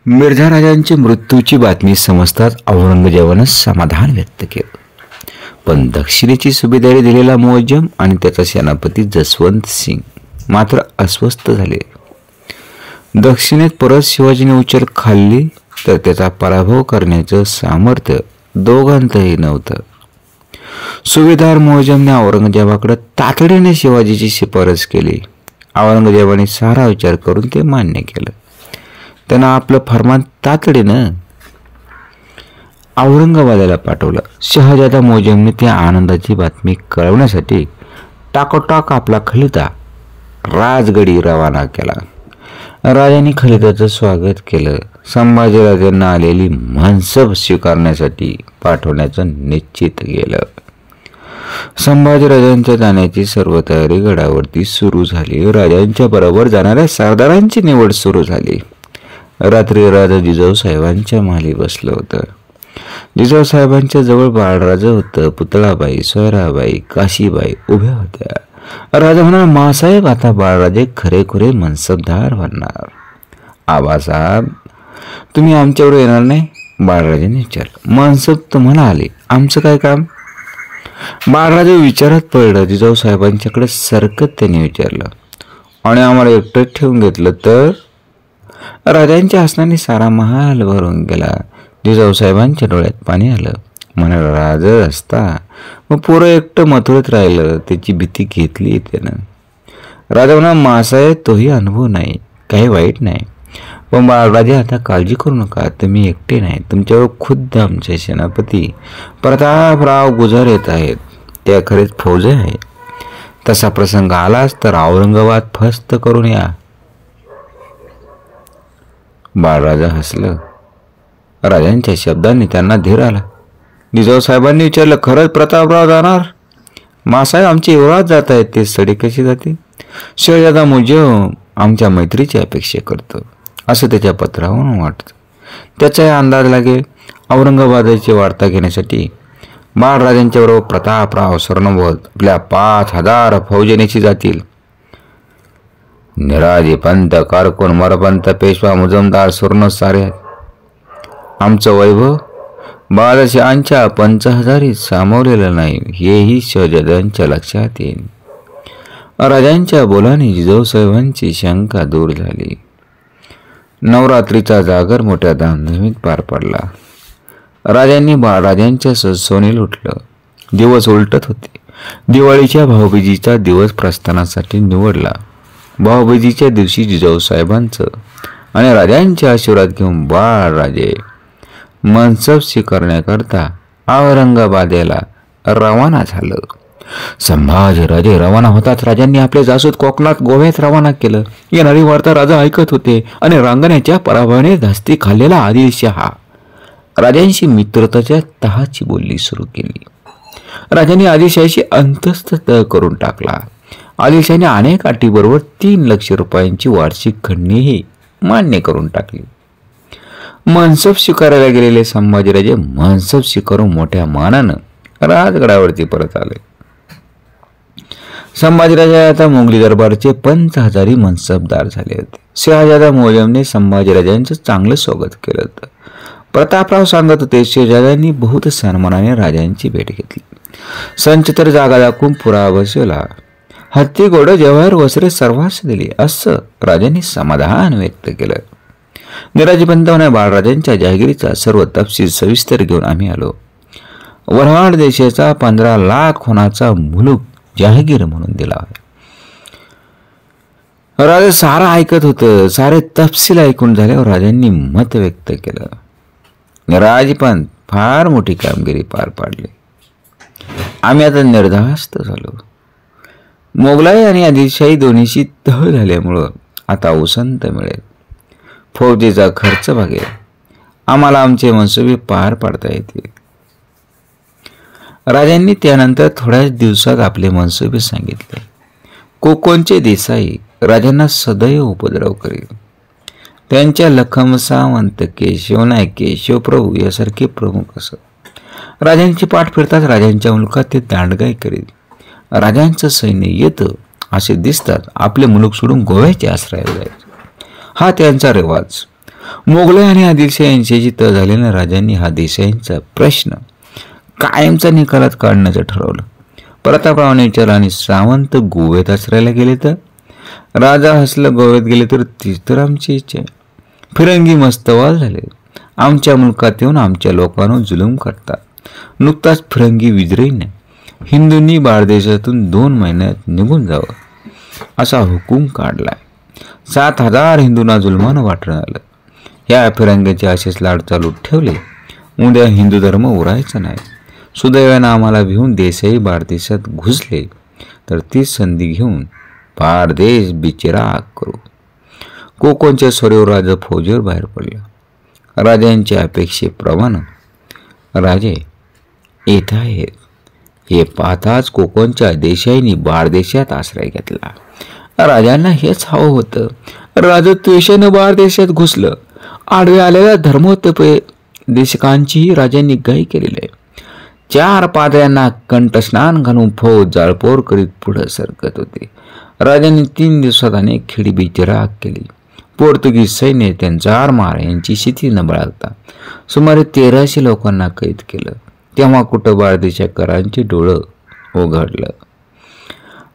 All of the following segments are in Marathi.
मिर्झा राजांची मृत्यूची बातमी समजताच औरंगजेबानं समाधान व्यक्त केलं. पण दक्षिणेची सुभेदारी दिलेला मुअज्जम आणि त्याचा सेनापती जसवंत सिंग मात्र अस्वस्थ झाले. दक्षिणेत परत शिवाजीने उचल खाल्ली तर त्याचा पराभव करण्याचं सामर्थ्य दोघांतही नव्हतं. सुभेदार मुअज्जमने औरंगजेबाकडे तातडीने शिवाजीची शिफारस केली. औरंगजेबाने सारा विचार करून ते मान्य केलं. त्यानं आपलं फरमान तातडीनं औरंगाबादेला पाठवलं. शहाजादा मुअज्जमने त्या आनंदाची बातमी कळवण्यासाठी टाकोटाक आपला खलिता राजगडी रवाना केला. राजांनी खलिताचं स्वागत केलं. संभाजीराजांना आलेली मनसब स्वीकारण्यासाठी पाठवण्याचं निश्चित केलं. संभाजीराजांच्या जाण्याची सर्व तयारी गडावरती सुरू झाली. राजांच्या बरोबर जाणाऱ्या सरदारांची निवड सुरू झाली. रात्री राजा जिजाऊ साहेबांच्या माली बसलं होतं. जिजाऊ साहेबांच्या जवळ बाळराज होतं. पुतळाबाई, सोयराबाई, काशीबाई उभ्या होत्या. राजा म्हणाला, मासाहेब आता बाळराजे खरेखुरे मनसबदार बनणार. आबासाहेब तुम्ही आमच्याबरोबर येणार नाही? बाळराजांनी विचारलं. मनसब तुम्हाला आले, आमचं काय काम? बाळराजे विचारात पडलं. जिजाऊ साहेबांच्याकडे सरकत त्यांनी विचारलं, आणि आम्हाला एकटं ठेवून घेतलं तर? राजांच्या हसण्याने सारा महाल भरून गेला. जिजाऊ साहेबांच्या डोळ्यात पाणी आलं. म्हणाला, राजा असता मग पुरं एकटं मथुरेत राहिलं, त्याची भीती घेतली त्यानं. राजा म्हणा, मासाहेब तोही अनुभव नाही, काही वाईट नाही. पण बाळराजे आता काळजी करू नका, तुम्ही एकटे नाही, तुमच्यावर खुद्द आमचे सेनापती प्रतापराव गुजर येत आहेत. त्या खरेच फौजे आहे. तसा प्रसंग आलाच तर औरंगाबाद फस्त करून या. बाळराजा हसलं. राजांच्या शब्दांनी त्यांना धीर आला. जिजाऊ साहेबांनी विचारलं, खरंच प्रतापराव जाणार? मासाहेब आमचे युवराज जात आहेत, ते सडी कशी जाते? शहजादा मुअज्जम आमच्या मैत्रीची अपेक्षा करतो असं त्याच्या पत्रावरून वाटतं. त्याचाही अंदाज लागेल. औरंगाबादाची वार्ता घेण्यासाठी बाळराजांच्या बरोबर प्रतापराव सरनोबत आपल्या 5000 फौजेनेची जातील. निराजी पंत, कारकून, मरपंत, पेशवा, मुजमदार, सुर्ण सारे आमचं वैभव बादशहांच्या 5000 सामावलेलं नाही, हेही शहजाद्यांच्या लक्षात येईल. राजांच्या बोलाने जिजाऊ साहेबांची शंका दूर झाली. नवरात्रीचा जागर मोठ्या धामधुमीत पार पडला. राजांनी बाळराजांच्या सोने लुटलं. दिवस उलटत होते. दिवाळीच्या भाऊबीजीचा दिवस प्रस्थानासाठी निवडला. भाऊबीजीच्या दिवशी जिजाऊ साहेबांचं आणि राजांचे आशीर्वाद घेऊन बाळराजे मनसब स्वीकारण्याकरता औरंगाबादेला रवाना झालं. संभाजीराजे रवाना होताच राजांनी आपले जासूद कोकणात गोव्यात रवाना केलं. येणारी वार्ता राजा ऐकत होते आणि रांगण्याच्या पराभवाने धास्ती खाल्लेला आदिलशहा राजांशी मित्रताच्या तहाची बोलणी सुरू केली. राजांनी आदिलशाहीशी अंतस्थ तह करून टाकला. आदिलशाहीने अनेक अटीबरोबर 3 लाख रुपयांची वार्षिक खंडणीही मान्य करून टाकली. मनसब स्वीकारायला गेलेले संभाजीराजे मनसब स्वीकारून मोठ्या मानानं राजगडावरती परत आले. संभाजीराजे आता मोंगली दरबारचे 5000 मनसबदार झाले होते. शहाजादा मुअज्जमने संभाजीराजांचं चांगलं स्वागत केलं होतं. प्रतापराव सांगत होते, शहाजादांनी बहुत सन्मानाने राजांची भेट घेतली. संच तर जागा दाखवून पुरा बसवला. हत्ती, घोडं, जवाहर, वस्त्रे सर्वांस दिली असं राजांनी समाधान व्यक्त केलं. निराजीपंत म्हणे, बाळराजांच्या जहागिरीचा सर्व तपशील सविस्तर घेऊन आम्ही आलो. वऱ्हाड देशाचा 15 लाख होण्याचा मुलूक जहागीर म्हणून दिला. राजा सारा ऐकत होतं. सारे तपशील ऐकून झाल्यावर राजांनी मत व्यक्त केलं. निराजीपंत फार मोठी कामगिरी पार पाडली. आम्ही आता निर्धास्त झालो. मोगलाई आणि आदिलशाही दोन्हीशी तह झाल्यामुळं आता उसंत मिळेल. फौजेचा खर्च भागेल. आम्हाला आमचे मनसुबे पार पाडता येतील. राजांनी त्यानंतर थोड्याच दिवसात आपले मनसुबे सांगितले. कोकणचे देसाई राजांना सदैव उपद्रव करील. त्यांच्या लखम सावंत, केशव नाईक, केशवप्रभू यासारखे प्रमुख असत. राजांची पाठ फिरताच राजांच्या मुलकात ते दांडगाई करील. राजांचं सैन्य येतं असे दिसतात आपले मुलूक सोडून गोव्याचे आश्रयाला जायचे. हा त्यांचा रिवाज. मोगलाई आणि आदिलशाही यांच्याशी तह झाल्यानं राजांनी हा देसाईंचा प्रश्न कायमचा निकालात काढण्याचं ठरवलं. प्रतापरावाने विचारलं, आणि सावंत गोव्यात आश्रयाला गेले तर? राजा हसला, गोव्यात गेले तर तीच तर आमची इच्छा आहे. फिरंगी मस्तवाल झाले. आमच्या मुलकात येऊन आमच्या लोकांवर जुलूम करतात. नुकताच फिरंगी विजयीने हिंदूंनी बाळदेशातून 2 महिन्यात निघून जावं असा हुकूम काढलाय. 7,000 हिंदूंना जुलमानं वाटणं आलं. ह्या फिरंग्याचे असेच लाड चालू ठेवले, उद्या हिंदू धर्म उरायचा नाही. सुदैवानं आम्हाला भिवून देसाई बाळदेशात घुसले तर ती संधी घेऊन बाळदेश बिचराग करू. कोकणच्या सोरेवर राजा फौजेवर बाहेर पडला. राजांच्या अपेक्षेप्रमाणे राजे येत आहेत हे पाहताच कोकणच्या देशाईंनी बाळदेशात आश्रय घेतला. राजांना हेच हवं होतं. राजा त्वेषानं बाळदेशात घुसलं. आडव्या आलेल्या धर्मोपदेशकांचीही राजांनी गाई केलेली आहे. 4 पाद्र्यांना कंठस्नान घालून फौज जाळपोर करीत पुढे सरकत होते. राजांनी 3 दिवसात अनेक खेडी बिचराग केली. पोर्तुगीज सैन्य त्यांचा आरमार यांची स्थिती न बाळगता सुमारे 1300 लोकांना कैद केलं. तेव्हा कुठं बाळदेशाकरांचे डोळं उघडलं.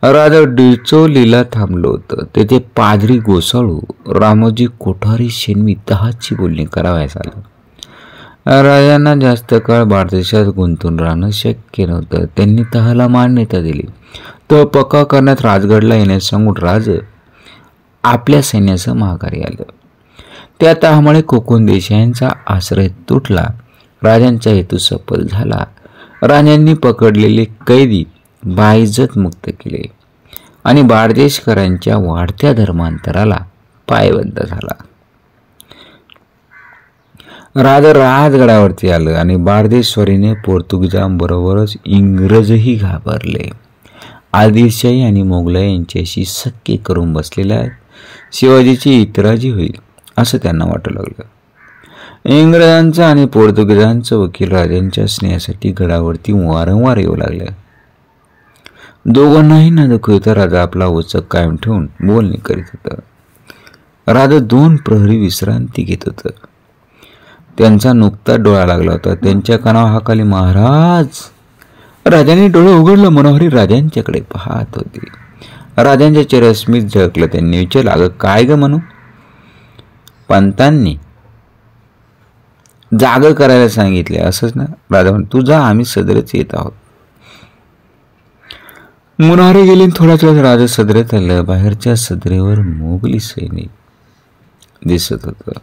राजा डिचोलीला थांबलं होतं. तेथे पाद्री गोसाळू रामोजी कोठारी शेणवी 10ची बोलणी करावयास आलं. राजांना जास्त काळ बाळदेशात गुंतून राहणं शक्य नव्हतं. त्यांनी तहाला मान्यता दिली. तह पक्का करण्यात राजगडला येण्यास सांगून राज आपल्या सैन्यासह माघारी आलं. त्या तहामुळे कोकण देशांचा आश्रय तुटला. राजांचा हेतू सफल झाला. राजांनी पकडलेले कैदी बाइज्जत मुक्त केले आणि बाळदेशकरांच्या वाढत्या धर्मांतराला पायबद्ध झाला. राजा राजगडावरती आलं आणि बाळदेश्वरीने पोर्तुगीजांबरोबरच इंग्रजही घाबरले. आदिलशाही आणि मोगलाई यांच्याशी सख्य करून बसलेल्या शिवाजीची इतराजी होईल असं त्यांना वाटू लागलं. इंग्रजांचा आणि पोर्तुगीजांचा वकील राजांच्या स्नेहासाठी गडावरती वारंवार येऊ लागले. दोघांनाही न दुखवता राजा आपला वचक कायम ठेवून बोलणी करीत होता. राजा 2 प्रहरी विश्रांती घेत होता. त्यांचा नुकताच डोळा लागला होता. त्यांच्या कानावर हाकाली, महाराज. राजाने डोळे उघडलं. मनोहरी राजांच्याकडे पाहत होते. राजांच्या चेहऱ्यात स्मित झळकलं. त्यांनी विचारलं, अगं काय ग म्हणू? पंतांनी जाग करायला सांगितले असंच ना? राजा म्हण, तू जा, आम्ही सदरेच येत आहोत. मुनारे गेले. थोड्याच वेळात राजा सदरेत आलं. बाहेरच्या सदरेवर मोगली सैनिक दिसत होतं.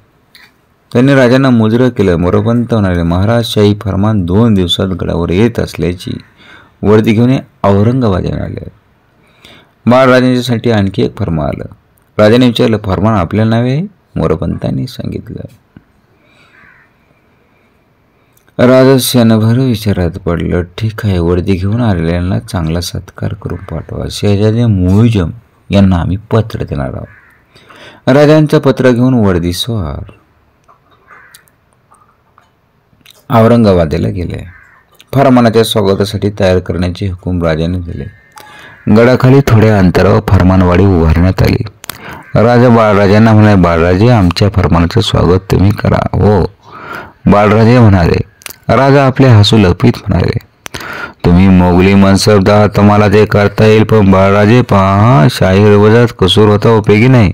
त्यांनी राजांना मुजरं केलं. मोरोपंत म्हणाले, महाराज शाही फरमान 2 दिवसात गडावर येत असल्याची वर्दी घेऊन औरंगाबाद आले. बाळराजांच्यासाठी आणखी एक फर्मान आलं. राजाने विचारलं, फरमान आपल्या नावे आहे? मोरोपंतांनी सांगितलं. राजा क्षणभर विचारात पडलं. ठीक आहे, वर्दी घेऊन आलेल्यांना चांगला सत्कार करून पाठवा. शहजादे मुइझम यांना आम्ही पत्र देणार आहोत. राजांचं पत्र घेऊन वर्दी स्वार औरंगाबादेला गेले. फरमानाच्या स्वागतासाठी तयार करण्याचे हुकूम राजाने दिले. गडाखाली थोड्या अंतरावर फरमानवाडी उभारण्यात आली. राजा बाळराजांना म्हणाले, बाळराजे, आमच्या फरमानाचं स्वागत तुम्ही करा. हो, बाळराजे म्हणाले. राजा आपले हसू लपित म्हणाले, तुम्ही मोगली मनसबदार, तुम्हाला ते करता येईल. पण बाळराजे पहा, शाही रिवाजात कसूर होता उपयोगी नाही.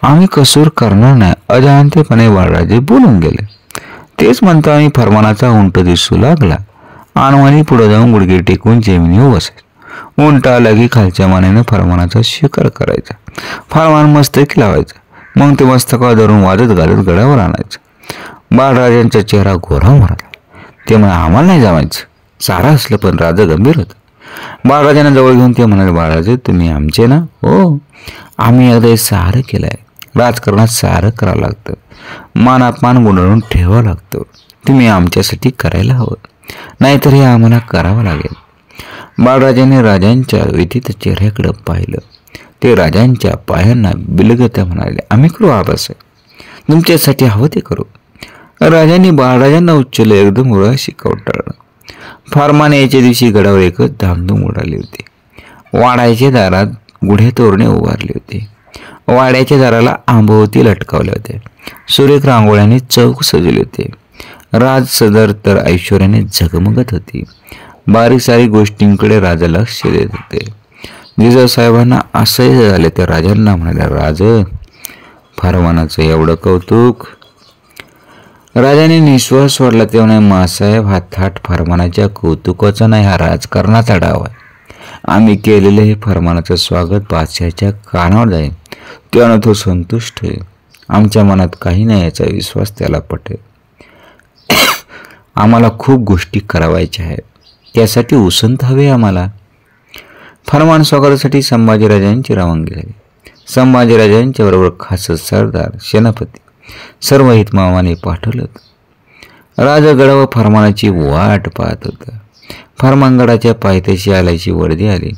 आम्ही कसूर करणार नाही, अजाणतेपणे बाळराजे बोलून गेले. तेच म्हणता आम्ही फरमानाचा उंट दिसू लागला. आणवानी पुढे जाऊन गुडघे टेकून जमिनीवर बसायचं. उंट आला की खालच्या मानेनं फरमानाचा शिकार करायचा. फरमान मस्तकी लावायचा. मग ते मस्तकावर धरून वाजत घालत गडावर आणायचं. बाळराजांचा चेहरा घोरा मारला. ते म्हणे, आम्हाला नाही जमायचं. सारा असलं पण राजा गंभीर होता. बाळराजांना जवळ घेऊन ते म्हणाले, बाळराजे, तुम्ही आमचे ना? हो, आम्ही एकदा सारं केलंय. राजकारणात सारं करावं लागतं. मान अपमान गुंडाळून ठेवावं लागतं. तुम्ही आमच्यासाठी करायला हवं, नाहीतर हे आम्हाला करावं लागेल. बाळराजाने राजांच्या व्यथित चेहऱ्याकडे पाहिलं. ते राजांच्या पायांना बिलगत्या म्हणाले, आम्ही करू आबासाहेब, तुमच्यासाठी हवं ते करू. राजांनी बाळराजांना उच्चलं. एकदम उराशी कवटाळलं. फरमान याच्या दिवशी गडावर एकच धामधूम उडाली होती. वाडाच्या दारात गुढे तोरणे उभारले होते. वाड्याच्या दाराला आंबोवती लटकावले होते. सुरेख रांगोळ्याने चौक सजवले होते. राज सदर तर ऐश्वर्याने झगमगत होती. बारीक सारीक गोष्टींकडे राजा लक्ष देत होते. जिजाऊसाहेबांना असह्य झाले तर राजांना म्हणाले, राज, फरमानाचं एवढं कौतुक. राजाने निश्वास सोडला तेव्हा, मासाहेब, हा थाट फरमानाच्या कौतुकाचा नाही, हा राजकारणाचा डाव आहे. आम्ही केलेले हे फरमानाचं स्वागत बादशाहच्या कानावर जाईल, त्यानं तो संतुष्ट होईल. आमच्या मनात काही नाही याचा विश्वास त्याला पटेल. आम्हाला खूप गोष्टी करावायच्या आहेत, त्यासाठी उसंत हवे आम्हाला. फरमान स्वागतासाठी संभाजीराजांची रवानगी झाली. संभाजीराजांच्या बरोबर खास सरदार, सेनापती, सर्व हितमामाने पाठवलं. राजगड व फरमानाची वाट पाहत होता. फरमानगडाच्या पायथ्याशी आल्याची वर्दी आली.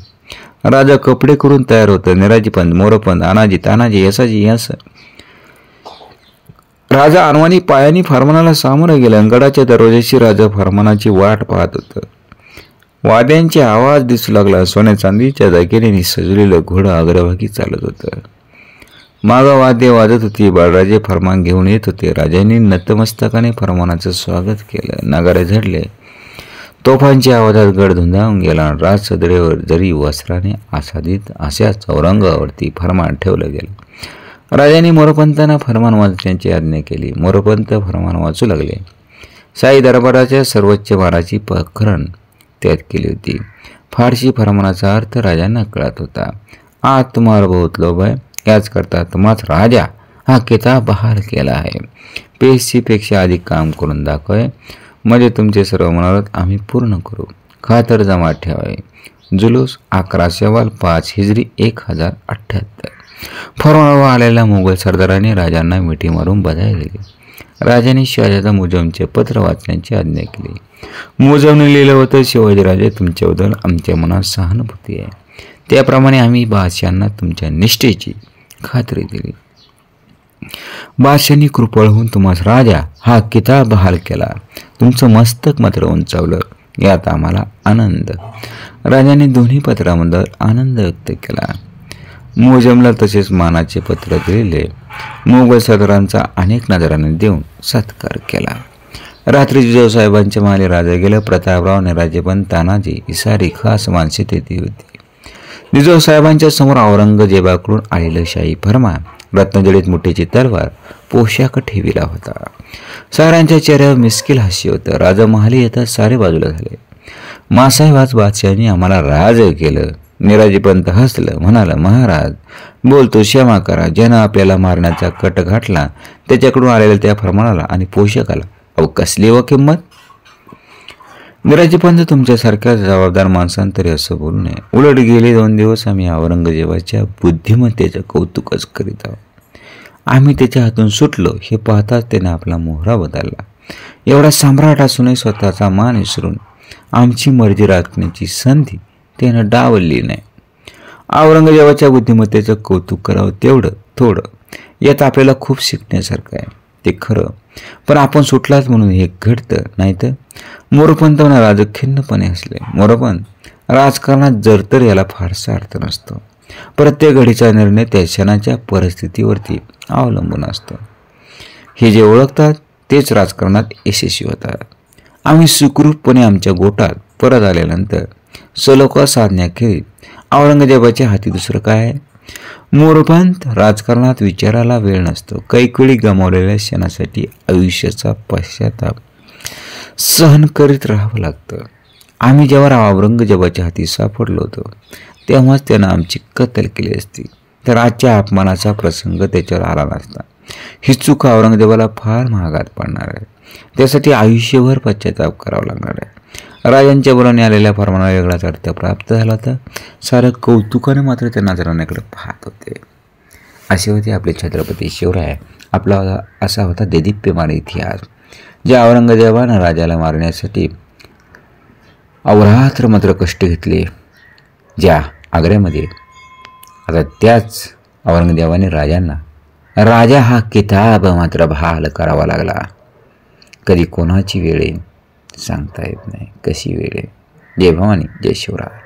राजा कपडे करून तयार होतं. निराजीपंत, मोरपंत, अनाजी, तानाजी, यसाजी, यस. राजा अनवाणी पायानी फरमानाला सामोरं गेला. गडाच्या दरवाजाशी राजा फरमानाची वाट पाहत होतं. वाद्यांचे आवाज दिसू लागला. सोन्या चांदीच्या दागिन्यांनी सजलेलं घोडं अग्रभागी चालत होतं. मागं वाद्य वाजत होती. बाळराजे फरमान घेऊन येत होते. राजांनी नतमस्तकाने फरमानाचं स्वागत केलं. नगारे झडले. तोफांच्या आवाजात गड धुंदावून गेला. राज सदरेवर जरी वस्त्राने आसादित अशा चौरंगावरती फरमान ठेवलं गेलं. राजांनी मोरपंतांना फरमान वाचण्याची आज्ञा केली. मोरपंत फरमान वाचू लागले. शाही दरबाराच्या सर्वोच्च मानाची प्रकरण त्यात केली होती. फारशी फरमानाचा अर्थ राजांना कळत होता. आज तुम्हाला बहुत लोभ आहे, याच करता तुम्हाच राजा हा किताब बहाल केला आहे. पेशीपेक्षा अधिक काम करून दाखवाय, म्हणजे तुमचे सर्व मनोरथ आम्ही पूर्ण करू. खातर जमा ठेवावे. जुलूस 11 शवाल 5 हिजरी 1078. फरमानावर आलेल्या मुघल सरदारांनी राजांना मिठी मारून बधाई दिली. राजाने शहाजादा मुजमचे पत्र वाचण्याची आज्ञा केली. मुजमने लिहिलं होतं, शिवाजीराजे, तुमच्याबद्दल आमच्या मनात सहानुभूती आहे. त्याप्रमाणे आम्ही बादशाहांना तुमच्या निष्ठेची खात्री दिली. बादशाहांनी कृपळ होऊन तुम्हास राजा हा किताब बहाल केला. तुमचं मस्तक मात्र उंचावलं, यात आम्हाला आनंद. राजाने दोन्ही पत्रामध्ये आनंद व्यक्त केला. मुजमला तसेच मानाचे पत्र दिलेले. मुघल सरदारांचा अनेक नजराने देऊन सत्कार केला. रात्री जिजाऊसाहेबांच्या माले राजा गेलं. प्रतापराव, निराजीपंत, तानाजी, इसारी खास माणसे तेथे होती. जिजाऊसाहेबांच्या समोर औरंगजेबाकडून आलेलं शाही फरमान, रत्नजडित मुठीची तलवार, पोशाख ठेविला होता. साऱ्यांच्या चेहऱ्यावर मिस्किल हास्य होतं. राजा महाली येतात सारे बाजूला झाले. मासाहेब, आज बादशाहांनी आम्हाला राज केलं. निराजीपंत हसलं, म्हणाला, महाराज बोलतो, क्षमा करा. ज्यानं आपल्याला मारण्याचा कट घातला त्याच्याकडून आलेल्या त्या फरमानाला आणि पोशाखाला अहो कसली व किंमत. निराजीपंत, तुमच्यासारख्या जबाबदार माणसांतरी असं बोलू नये. उलट गेले 2 दिवस आम्ही औरंगजेबाच्या बुद्धिमत्तेचं कौतुकच करीत आहोत. आम्ही त्याच्या हातून सुटलो हे पाहताच त्याने आपला मोहरा बदलला. एवढा सम्राट असूनही स्वतःचा मान विसरून आमची मर्जी राखण्याची संधी त्यानं डावलली नाही. औरंगजेबाच्या बुद्धिमत्तेचं कौतुक करावं तेवढं थोडं, यात आपल्याला खूप शिकण्यासारखं आहे, ते खरं. पण आपण सुटलाच म्हणून हे घडतं, नाही तर. मोरपंत राज खिन्नपणे हसले. मोरपंत, राजकारणात जर तर याला फारसा अर्थ नसतो. प्रत्येक घडीचा निर्णय त्या क्षणाच्या परिस्थितीवरती अवलंबून असतो. हे जे ओळखतात तेच राजकारणात यशस्वी होतात. आम्ही सुखरूपपणे आमच्या गोटात परत आल्यानंतर सलोखा साधण्याखेरीज औरंगजेबाच्या हाती दुसरं काय आहे. मोरपंत, राजकारणात विचाराला वेळ नसतो. कैकवेळी गमावलेल्या क्षणासाठी आयुष्याचा पश्चाताप सहन करीत राहावं लागतं. आम्ही जेव्हा औरंगजेबाच्या हाती सापडलो होतो तेव्हाच त्यानं आमची कत्तल केली असती, तर आजच्या अपमानाचा प्रसंग त्याच्यावर आला नसता. ही चूक औरंगजेबाला फार महागात पडणार आहे. त्यासाठी आयुष्यभर पश्चाताप करावा लागणार आहे. राजांच्या बोलाने आलेल्या फरमानाला वेगळाच अर्थ प्राप्त झाला होता. सारं कौतुकाने मात्र त्या नजराण्याकडे पाहत होते. असे होते आपले छत्रपती शिवराय. आपला असा होता देदीप्यमान इतिहास, ज्या औरंगजेबानं राजाला मारण्यासाठी अवरात्र मात्र कष्ट घेतले. ज्या आग्र्यामध्ये आता त्याच औरंगजेबाने राजांना राजा हा किताब मात्र बहाल करावा लागला. कधी कोणाची वेळ येईल सांगता येत नाही, कशी वेळ आहे. जय भवानी, जय शिवराय.